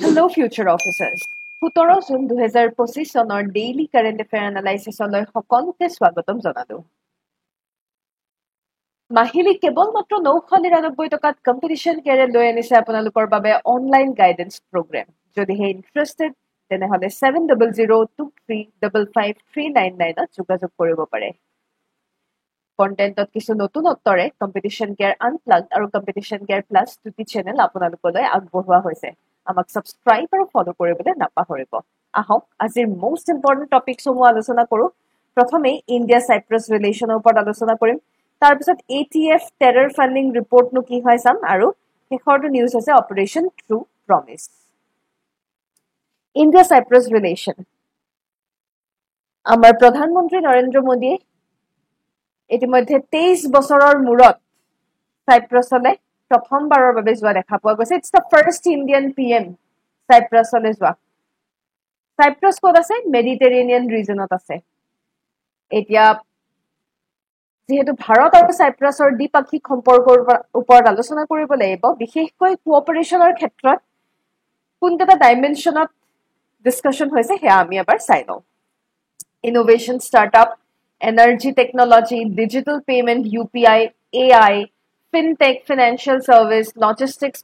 Hello, future officers. 17 June 2025 চনৰ daily current affair এনালাইচিছলৈ সকলোকে স্বাগতম জনালো। মাহিলী কেৱল মাত্ৰ 999 টকাত কম্পিটিশ্যন কেয়াৰে লৈ আনিছে আপোনালোকৰ বাবে অনলাইন গাইডেন্স প্ৰগ্ৰেম। যদিহে ইণ্টাৰেষ্টেড তেনেহ'লে 7002355399 যোগাযোগ কৰিব পাৰে। কণ্টেণ্টত কিছু নতুনত্বৰে কম্পিটিশ্যন কেয়াৰ আনপ্লাগড আৰু কম্পিটিশ্যন কেয়াৰ প্লাছ দুটি চেনেল আপোনালোকলৈ আগবঢ়োৱা হৈছে। আমাক সাবস্ক্ৰাইব আৰু ফলো কৰিবলৈ নাপাহৰিব। আহক আজিৰ মোষ্ট ইম্পৰ্টেণ্ট টপিকসমূহ আলোচনা কৰোঁ। প্ৰথমে ইণ্ডিয়া চাইপ্ৰাছ ৰিলেশ্যনৰ ওপৰত আলোচনা কৰিম। তাৰপিছত ATF টেৰৰ ফাণ্ডিং ৰিপৰ্টনো কি হয় চাম আৰু শেষৰটো নিউজ হৈছে operation true promise. India Cyprus relation. আমাৰ প্ৰধানমন্ত্ৰী নৰেন্দ্ৰ মোদীয়ে ইতিমধ্যে 23 বছৰৰ মূৰত চাইপ্ৰাছলৈ প্ৰথমবাৰৰ বাবে যোৱা দেখা পোৱা গৈছে। It's the first Indian PM চাইপ্ৰাছলৈ যোৱা। চাইপ্ৰাছ ক'ত আছে? মেডিটেৰেনিয়ান ৰিজনত আছে। এতিয়া যিহেতু ভাৰত আৰু চাইপ্ৰাছৰ দ্বিপাক্ষিক সম্পৰ্কৰ ওপৰত আলোচনা কৰিব লাগিব, বিশেষকৈ কোঅপাৰেশ্যনৰ ক্ষেত্ৰত কোনকেইটা ডাইমেনশ্যনত ডিছকাশ্যন হৈছে সেয়া আমি এবাৰ চাই লওঁ। Innovation, startup, energy technology, digital payment, UPI, AI, fintech, financial service, logistics,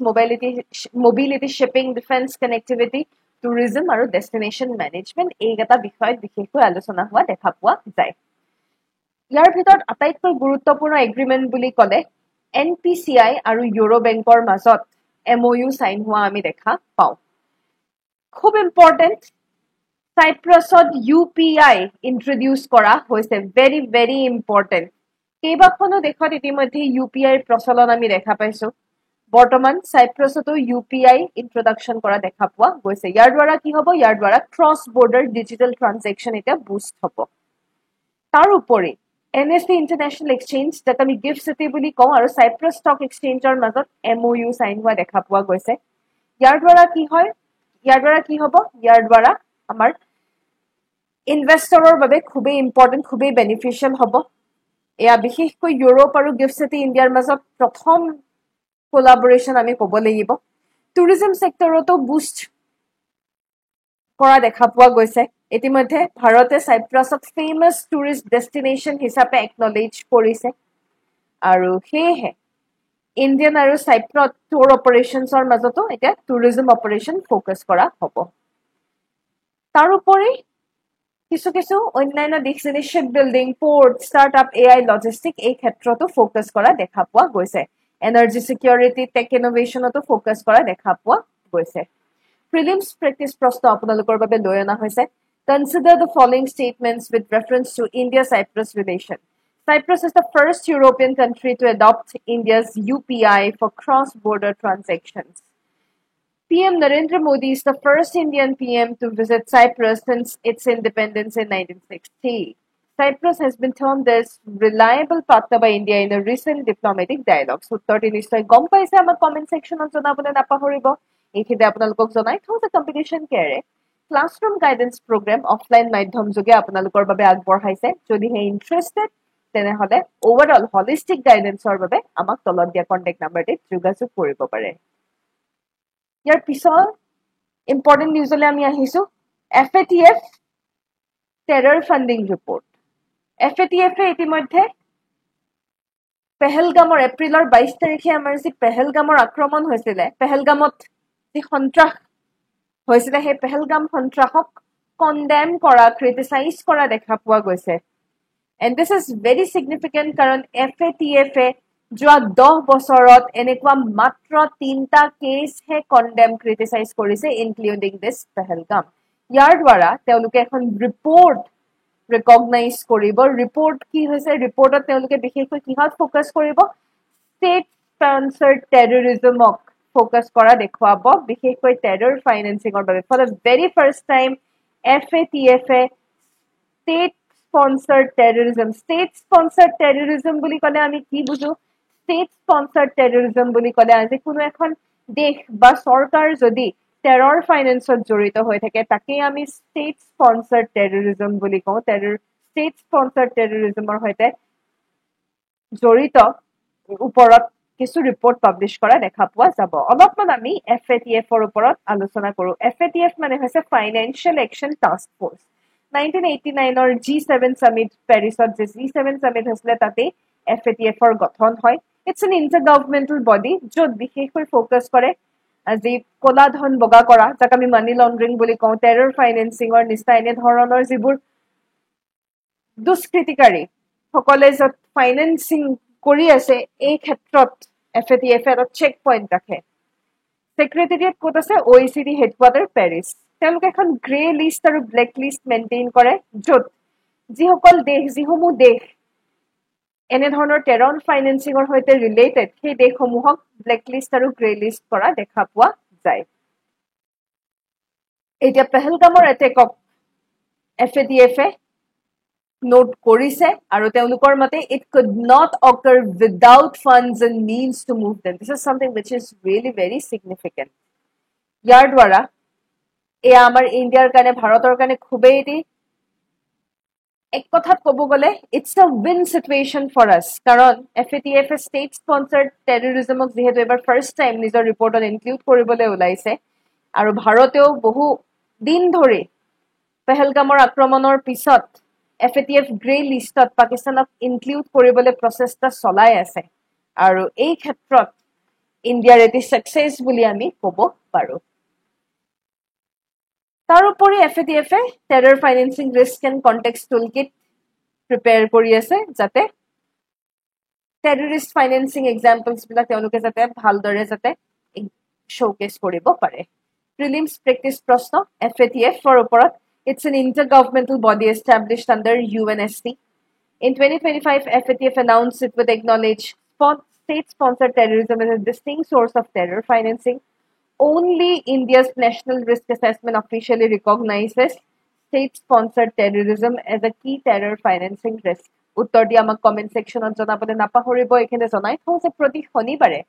mobility, shipping, defence, connectivity, tourism আৰু ডেষ্টিনেশ্যন মেনেজমেণ্ট এইকেইটা বিষয়ত বিশেষকৈ আলোচনা হোৱা দেখা পোৱা যায়। ইয়াৰ ভিতৰত আটাইতকৈ গুৰুত্বপূৰ্ণ এগ্ৰিমেণ্ট বুলি ক'লে NPCI আৰু ইউৰো বেংকৰ মাজত MOU চাইন হোৱা আমি দেখা পাওঁ। খুব ইম্পৰ্টেণ্ট, চাইপ্ৰাছত UPI ইন্ট্ৰডিউচ কৰা হৈছে। Very very important. কেইবাখনো দেশত ইতিমধ্যে UPIৰ প্ৰচলন আমি দেখা পাইছো। বৰ্তমান চাইপ্ৰাছতো UPI ইন্ট্ৰডাকশ্যন কৰা দেখা পোৱা গৈছে। ইয়াৰ দ্বাৰা কি হ'ব? ইয়াৰ দ্বাৰা ক্ৰছ বৰ্ডাৰ ডিজিটেল ট্ৰানজেকশ্যন এতিয়া বুষ্ট হ'ব। তাৰ উপৰি NSE ইণ্টাৰনেশ্যনেল এক্সচেঞ্জ, যাক আমি গিফ্ট চিটি বুলি কওঁ, আৰু চাইপ্ৰাছ ষ্টক এক্সচেঞ্জৰ মাজত MOU চাইন হোৱা দেখা পোৱা গৈছে। ইয়াৰ দ্বাৰা কি হয়? ইয়াৰ দ্বাৰা আমাৰ ইনভেষ্টৰৰ বাবে খুবেই ইম্পৰ্টেণ্ট, খুবেই বেনিফিচিয়েল হ'ব। এয়া বিশেষকৈ ইউৰোপ আৰু গিফ্ট চিটি ইণ্ডিয়াৰ মাজত প্ৰথম কোলাবৰেশ্যন আমি ক'ব লাগিব। টুৰিজম ছেক্টৰতো বুষ্ট কৰা দেখা পোৱা গৈছে। ইতিমধ্যে ভাৰতে চাইপ্ৰাছক ফেমাছ টুৰিষ্ট ডেষ্টিনেশ্যন হিচাপে একনলেজ কৰিছে আৰু সেয়েহে ইণ্ডিয়ান আৰু চাইপ্ৰাছ টুৰ অপাৰেশ্যনছৰ মাজতো এতিয়া টুৰিজম অপাৰেশ্যন ফ'কাছ কৰা হ'ব। তাৰোপৰি কিছু অন্যান্য দিশ যেনে ship building, port, startup, AI, logistic এই ক্ষেত্ৰতো ফ'কাছ কৰা দেখা পোৱা গৈছে। এনাৰ্জি ছিকিউৰিটি, টেক ইনোভেশ্যনতো ফ'কাছ কৰা দেখা পোৱা গৈছে। প্ৰিলিমছ প্ৰেক্টিছ প্ৰশ্ন আপোনালোকৰ বাবে লৈ অনা হৈছে। Consider the following statements with reference to India-Cyprus relation. Cyprus is the first European country to adopt India's UPI for cross-border transactions. PM Narendra Modi is the first Indian PM to visit Cyprus since its independence in 1960. Cyprus has been termed as reliable partner by India in a recent diplomatic dialogue. So, উত্তৰটি নিশ্চয় গম পাইছে, আমাৰ comment ছেকশ্যনত জনাবলৈ নাপাহৰিব। এইখিনিতে আপোনালোকক জনাই থওঁ যে কম্পিটিশ্যন কেয়াৰে ক্লাছৰুম গাইডেন্স প্ৰগ্ৰেম অফলাইন মাধ্যম যোগে আপোনালোকৰ বাবে আগবঢ়াইছে। যদিহে ইণ্টাৰেষ্টেড তেনেহ'লে অভাৰঅল হলিষ্টিক গাইডেন্সৰ বাবে আমাক তলত দিয়া কণ্টেক্ট নাম্বাৰটিত যোগাযোগ কৰিব পাৰে। ইয়াৰ পিছৰ ইম্পৰ্টেণ্ট নিউজলৈ আমি আহিছোঁ। FATF terror funding report. FATFে ইতিমধ্যে পেহেলগামৰ এপ্ৰিলৰ 22 তাৰিখে আমাৰ যি পেহেলগামৰ আক্ৰমণ হৈছিলে, পেহেলগামত যি সন্ত্ৰাস হৈছিলে, সেই পেহেলগাম সন্ত্ৰাসক কণ্ডেম কৰা, ক্ৰিটিচাইজ কৰা দেখা পোৱা গৈছে। And this is very significant, কাৰণ FATFে যোৱা 10 বছৰত এনেকুৱা মাত্ৰ 3টা কেছহে কণ্ডেম, ক্ৰিটিচাইজ কৰিছে, ইনক্লুডিং দিছ পেহেলগাম। ইয়াৰ দ্বাৰা তেওঁলোকে এখন ৰিপৰ্ট ৰিকগনাইজ কৰিব। ৰিপৰ্ট কি হৈছে? ৰিপৰ্টত তেওঁলোকে বিশেষকৈ কিহত ফ'কাছ কৰিব? ষ্টেট স্পনচাৰ্ড টেৰৰিজমক ফ'কাছ কৰা দেখুৱাব, বিশেষকৈ টেৰৰ ফাইনেন্সিঙৰ বাবে। For the very first time FATFে ষ্টেট স্পনচাৰ্ড টেৰৰিজম বুলি ক'লে আমি কি বুজো? ষ্টেট স্পনচাৰ্ড টেৰৰিজম বুলি ক'লে আজি কোনো এখন দেশ বা চৰকাৰ যদি টেৰৰ ফাইনেন্সত জড়িত হৈ থাকে, তাকেই আমি ষ্টেট স্পনচাৰ্ড টেৰৰিজম বুলি কওঁ। ষ্টেট স্পনচাৰ্ড টেৰৰিজমৰ সৈতে জড়িত ওপৰত কিছু ৰিপৰ্ট পাব্লিছ কৰা দেখা পোৱা যাব অলপমান আমি FATF ৰ ওপৰত আলোচনা কৰো FATF মানে হৈছে ফাইনেন্সিয়েল একচন টাস্ক ফোৰ্স 1989 ৰ G7 সামিট পেৰিছত যে G7 সামিট হৈছিলে তাতে FATF ৰ গঠন হয় ইটস এন ইন্টাৰগভৰ্নমেন্টাল বডি য'ত বিশেষকৈ ফোকাস কৰে আজি কলা ধন বগা কৰা যাক আমি মানি লন্ডাৰিং বুলি কওঁ টেৰৰ ফাইনেন্সিংৰ নিচিনা এনে ধৰণৰ যিবোৰ দুষ্কৃতিকাৰী সকলে য'ত ফাইনেন্সিং কৰি আছে এই ক্ষেত্ৰত FATF এটা চেক পইণ্ট ৰাখে সেক্ৰেটাৰিয়েট ক'ত আছে OECD হেডকোৱাৰ্টাৰ পেৰিছ তেওঁলোকে এখন গ্ৰে লিষ্ট আৰু ব্লেক লিষ্ট মেইনটেইন কৰে য'ত যিসমূহ দেশ এনে ধৰণৰ টেৰন ফাইনেন্সিংৰ সৈতে ৰিলেটেড সেই দেশসমূহক ব্লেক লিষ্ট আৰু গ্ৰে লিষ্ট কৰা দেখা পোৱা যায় এতিয়া পেহেলগামৰ এটেকক FATF নোট কৰিছে আৰু তেওঁলোকৰ মতে it could not occur without funds and means to move them this is something which is really very significant ইয়াৰ দ্বাৰা এয়া আমাৰ ইণ্ডিয়াৰ কাৰণে ভাৰতৰ কাৰণে খুবেই এটি এক কথাত ক'ব গ'লে it's a win situation for us কাৰণ FATF state sponsored terrorism যিহেতু এবাৰ ফাৰ্ষ্ট টাইম নিজৰ ৰিপৰ্টত ইনক্লুড কৰিবলৈ ওলাইছে আৰু ভাৰতেও বহু দিন ধৰি পেহেলগামৰ আক্ৰমণৰ পিছত FATF গ্ৰে লিষ্টত পাকিস্তানক ইনক্লুড কৰিবলৈ প্ৰচেষ্টা চলাই আছে আৰু এই ক্ষেত্ৰত ইণ্ডিয়াৰ এটি সাকসেস বুলি আমি ক'ব পাৰো তাৰোপৰি FATF terror financing risk and context toolkit prepare কৰি আছে যাতে টেৰৰিষ্ট ফাইনেন্সিং এক্সাম্পলছ বিলাক তেওঁলোকে যাতে ভালদৰে যাতে showcase কৰিব পাৰে prelims practice প্ৰশ্ন FATF ৰ ওপৰত it's an intergovernmental body established under UNSC in 2025 FATF announced it would acknowledge state sponsored terrorism as a distinct source of terror financing only India's national risk assessment officially recognizes state sponsored terrorism as a key terror financing risk উত্তৰ দি আমাক comment সেকশনত জনাবলৈ নাপাহৰিব এখানে জনাই থওঁ যে প্ৰতি শনিবাৰে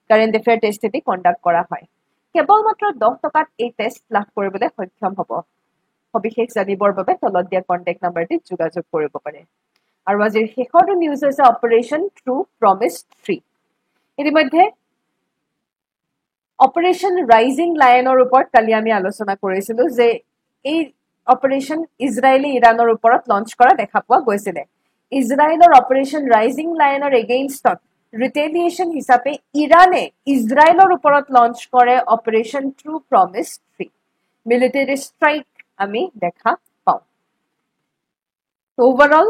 কাৰেন্ট এফেয়াৰ টেষ্ট এটি কণ্ডাক্ট কৰা হয় কেৱল মাত্ৰ 10 টকাত এই টেষ্ট লাভ কৰিবলৈ সক্ষম হ'ব সবিশেষ জানিবৰ বাবে তলত দিয়া কন্টাক্ট নম্বৰটি যোগাযোগ কৰিব পাৰে আৰু আজিৰ শেষৰ নিউজ হৈছে অপাৰেশন ট্ৰু প্ৰমিস 3 ইতিমধ্যে অপাৰেশন ৰাইজিং লায়নৰ ওপৰত কালি আমি আলোচনা কৰিছিলো যে এই অপাৰেশন ইজৰাইলি ইৰানৰ ওপৰত লঞ্চ কৰা দেখা পোৱা গৈছিল ইজৰাইলৰ অপাৰেশন ৰাইজিং লায়নৰ এগেইনষ্টত ৰিটেলিয়েশন হিচাপে ইৰানে ইজৰাইলৰ ওপৰত লঞ্চ কৰে অপাৰেশন ট্ৰু প্ৰমিস 3 মিলিটাৰী ষ্ট্ৰাইক আমি দেখা পাওঁ ওভাৰঅল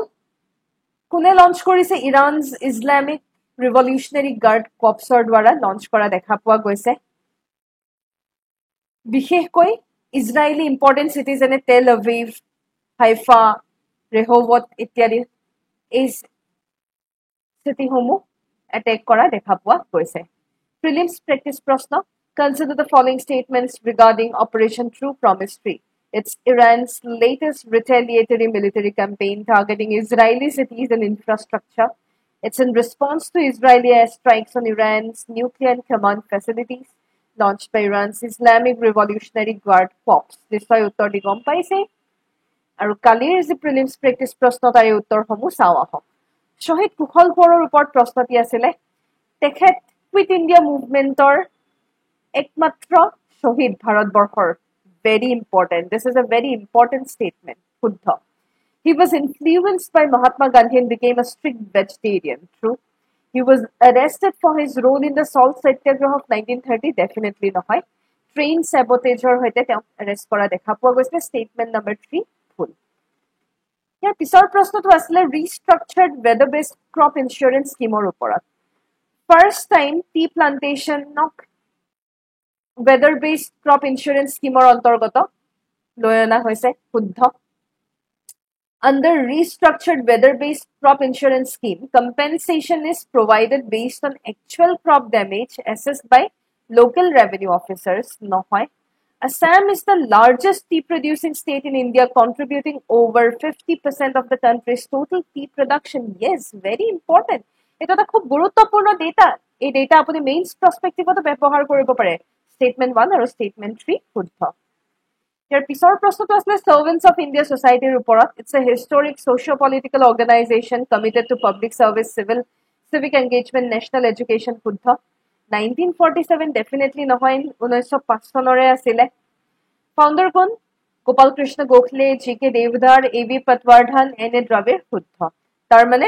কোনে লঞ্চ কৰিছে ইৰানছ ইছলামিক ৰিভলিউশনাৰী গাৰ্ড কৰ্পছৰ দ্বাৰা লঞ্চ কৰা দেখা পোৱা গৈছে বিশেষকৈ ইজৰাইলি ইম্পৰ্টেন্ট চিটিজ যেনে টেল আভিভ হাইফা ৰেহোবত ইত্যাদি এই চিটিসমূহ এটেক কৰা দেখা পোৱা গৈছে প্ৰিলিমছ প্ৰেক্টিছ প্ৰশ্ন consider the following statements regarding Operation True Promise 3 it's Iran's latest retaliatory military campaign targeting Israeli cities and infrastructure it's in response to Israeli airstrikes on Iran's nuclear and command facilities launched by Iran's Islamic Revolutionary Guard Corps নিশ্চয় উত্তৰ দি গম পাইছে আৰু কালিৰ যে prelims practice প্ৰশ্ন তাৰে উত্তৰসমূহ চাওঁ আহক শহীদ কুশল কোঁৱৰৰ ওপৰত প্ৰশ্নটি আছিলে তেখেত কুইট ইণ্ডিয়া মুভমেণ্টৰ একমাত্ৰ শহীদ ভাৰতবৰ্ষৰ very important this is a very important statement শুদ্ধ he was influenced by Mahatma Gandhi and became a strict vegetarian true he was arrested for his role in the salt satyagraha of 1930 definitely নহয় train sabotageৰ হৈতে তেওঁক arrest কৰা দেখা পোৱা গৈছে statement number 3 ভুল ইয়াৰ পিছৰ প্ৰশ্নটো আছিল restructured weather based crop insurance scheme ৰ ওপৰত first time tea plantation nok weather based crop insurance scheme or অন্তৰ্গত লয়না হৈছে শুদ্ধ under restructured weather based crop insurance scheme compensation is provided based on actual crop damage assessed by local revenue officers নহয় Assam is the largest tea producing state in India contributing over 50% of the country's total tea production yes very important এটা এটা খুব গুৰুত্বপূৰ্ণ data এই data আপুনি mains পাৰ্সপেক্টিভত ব্যৱহাৰ কৰিব পাৰে Statement 1 or Statement 3 শুদ্ধ ইয়াৰ পিছৰ প্ৰশ্নটো আছিল Servants of India Society ৰ ওপৰত it's a historic socio-political organization committed to public service civic engagement, national education শুদ্ধ 1947 definitely নহয় 1905 চনৰে আছিলে ফাউণ্ডাৰ কোন গোপাল কৃষ্ণ গোখলে জি.কে. দেৱদাৰ এ.বি. পটৱাৰ্ধন এন.এ. দ্ৰবিড় শুদ্ধ তাৰ মানে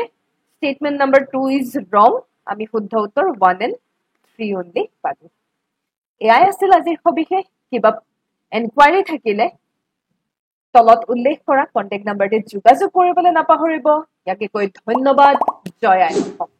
statement number 2 is wrong আমি শুদ্ধ উত্তৰ 1 and 3 only পালো এয়াই আছিল আজিৰ সবিশেষ কিবা এনকুৱাৰী থাকিলে তলত উল্লেখ কৰা কন্টেক্ট নাম্বাৰতে যোগাযোগ কৰিবলৈ নাপাহৰিব ইয়াকে কৈ ধন্যবাদ জয় আই